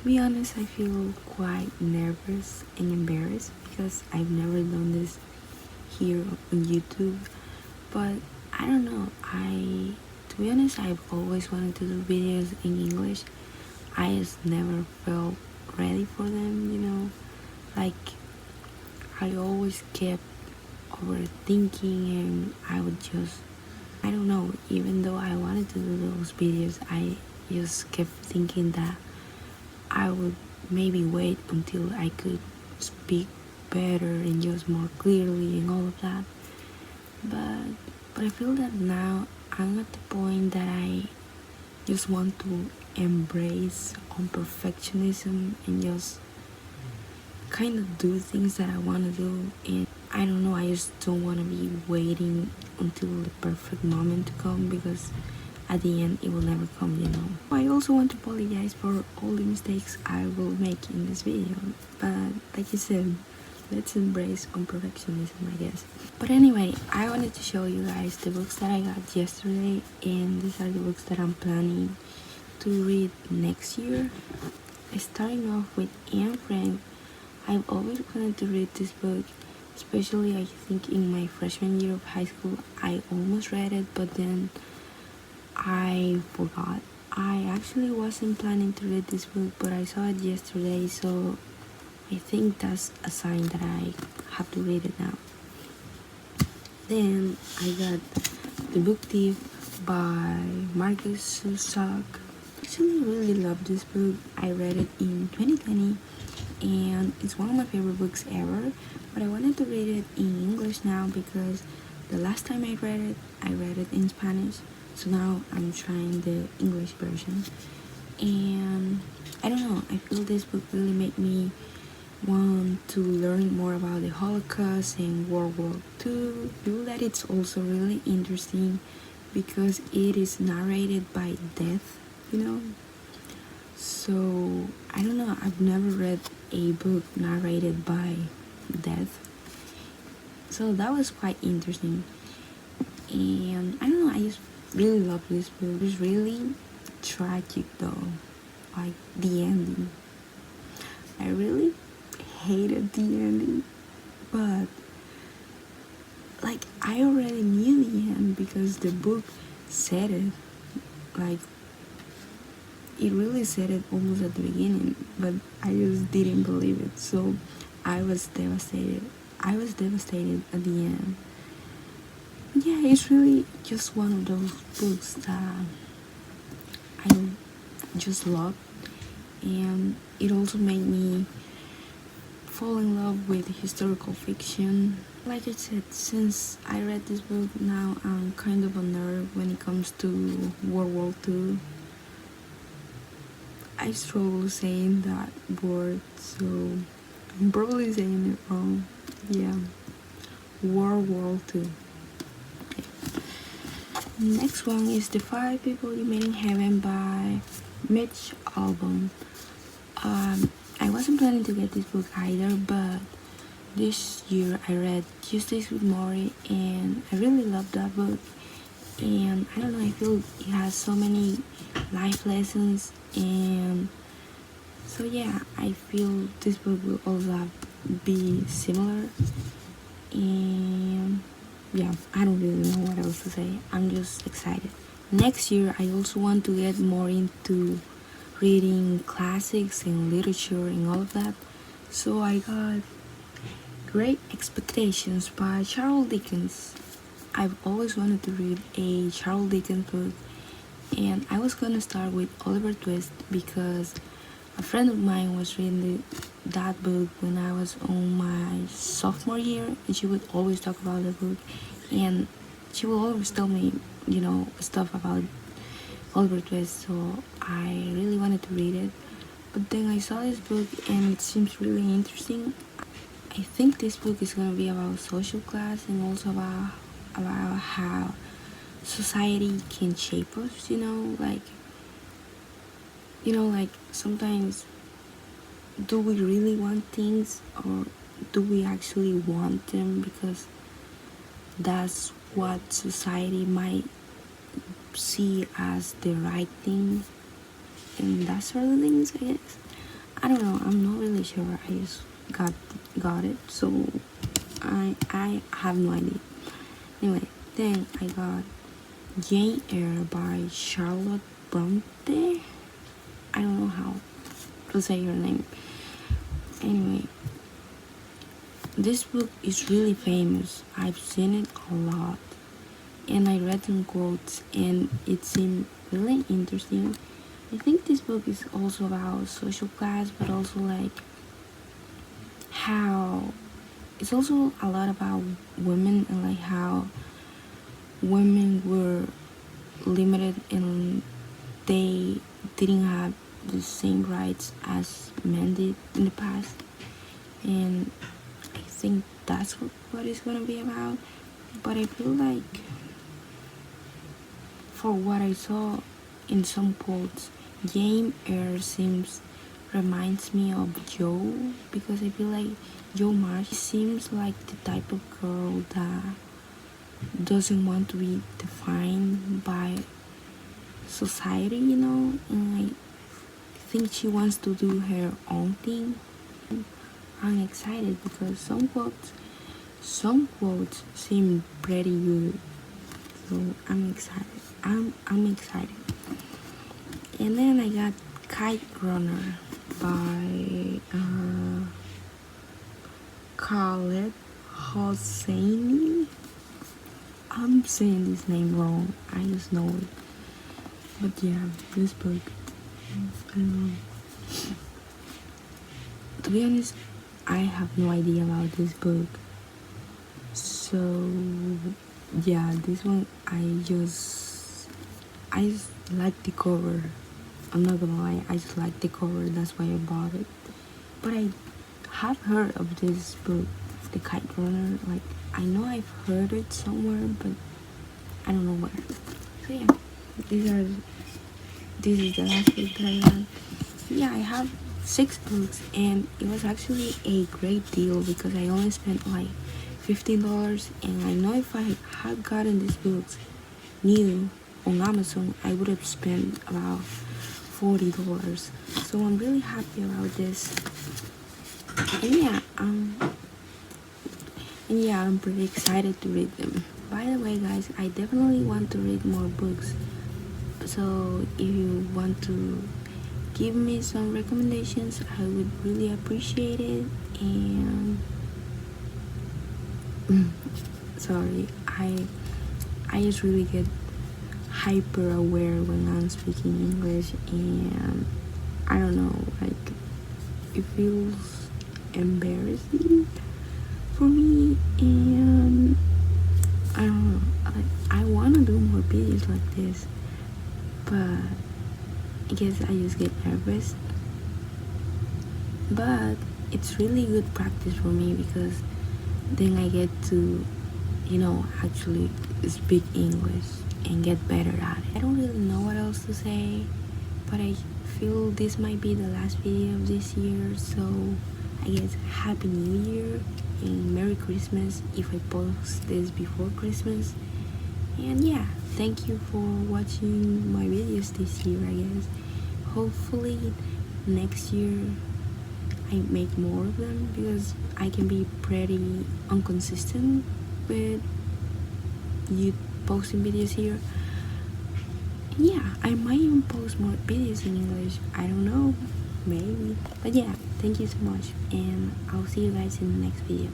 To be honest, I feel quite nervous and embarrassed because I've never done this here on YouTube. But I don't know, to be honest, I've always wanted to do videos in English. I just never felt ready for them. Like, I always kept overthinking, and I would just, I don't know, even though I wanted to do those videos, I just kept thinking that I would maybe wait until I could speak better and just more clearly and all of that. But I feel that now I'm at the point that I just want to embrace on perfectionism and just kind of do things that I want to do. And I don't know, I just don't want to be waiting until the perfect moment to come, because at the end it will never come. I also want to apologize for all the mistakes I will make in this video, but like I said, let's embrace on perfectionism, I guess. But anyway, I wanted to show you guys the books that I got yesterday, and these are the books that I'm planning to read next year. Starting off with Anne Frank. I've always wanted to read this book, especially I think in my freshman year of high school. I almost read it, but then I forgot. I actually wasn't planning to read this book, but I saw it yesterday, so I think that's a sign that I have to read it now. Then I got The Book Thief by Marcus Zusak. I actually really love this book. I read it in 2020, and it's one of my favorite books ever, but I wanted to read it in English now because the last time I read it in Spanish, so now I'm trying the English version. And I don't know, I feel this book really made me want to learn more about the Holocaust and World War II. I feel that it's also really interesting because it is narrated by death. So I don't know, I've never read a book narrated by death, so that was quite interesting. And I don't know, I just really love this book. It's really tragic though, like the ending. I really hated the ending, but like I already knew the end because the book said it. Like, it really said it almost at the beginning, but I just didn't believe it. So I was devastated. At the end. Yeah, it's really just one of those books that I just love, and it also made me fall in love with historical fiction. Like I said, since I read this book, now I'm kind of a nerd when it comes to World War II. I struggle saying that word, so I'm probably saying it wrong. Yeah, World War II. Next one is The 5 People You Met in Heaven by Mitch Albom. I wasn't planning to get this book either, but this year I read Tuesdays with Maury, and I really loved that book. And I don't know, I feel it has so many life lessons, and so yeah, I feel this book will also be similar. And yeah, I don't really know what else to say. I'm just excited. Next year I also want to get more into reading classics and literature and all of that, so I got Great Expectations by Charles Dickens. I've always wanted to read a Charles Dickens book, and I was gonna start with Oliver Twist because a friend of mine was reading that book when I was on my sophomore year, and she would always talk about the book, and she will always tell me, stuff about Oliver Twist, so I really wanted to read it. But then I saw this book and it seems really interesting. I think this book is gonna be about social class and also about how society can shape us, like sometimes, do we really want things, or do we actually want them because that's what society might see as the right thing, and that sort of things, I guess. I don't know, I'm not really sure. I just got it, so I have no idea. Anyway, then I got Jane Eyre by Charlotte Bronte. I don't know how to say her name. Anyway, this book is really famous. I've seen it a lot, and I read some quotes, and it seemed really interesting. I think this book is also about social class, but also like how it's also a lot about women, and like how women were limited and they didn't have the same rights as men did in the past. And I think that's what it's gonna be about. But I feel like, for what I saw in some quotes, Jane Eyre reminds me of Joe, because I feel like Joe March seems like the type of girl that doesn't want to be defined by society, and I think she wants to do her own thing. I'm excited because some quotes seem pretty good, so I'm excited. I'm excited. And then I got Kite Runner by Khaled Hosseini. I'm saying this name wrong, I just know it. But yeah, this book, I don't know. To be honest, I have no idea about this book. So yeah, this one I just like the cover. I'm not gonna lie, I just like the cover, that's why I bought it. But I have heard of this book, The Kite Runner. Like, I know I've heard it somewhere, but I don't know where. So yeah, this is the last book that I have. Yeah, I have 6 books, and it was actually a great deal because I only spent like $15, and I know if I had gotten these books new on Amazon, I would have spent about $40. So I'm really happy about this. And yeah, I'm pretty excited to read them. By the way, guys, I definitely want to read more books. So if you want to give me some recommendations, I would really appreciate it. And sorry, I just really get hyper aware when I'm speaking English, and I don't know, like, it feels embarrassing for me, and I don't know, like, I want to do more videos like this, but I guess I just get nervous. But it's really good practice for me because then I get to, actually speak English and get better at it. I don't really know what else to say, but I feel this might be the last video of this year, so I guess Happy New Year and Merry Christmas if I post this before Christmas. And yeah, thank you for watching my videos this year, I guess. Hopefully next year I make more of them, because I can be pretty inconsistent with you posting videos here. Yeah, I might even post more videos in English, I don't know, maybe. But yeah, thank you so much, and I'll see you guys in the next video.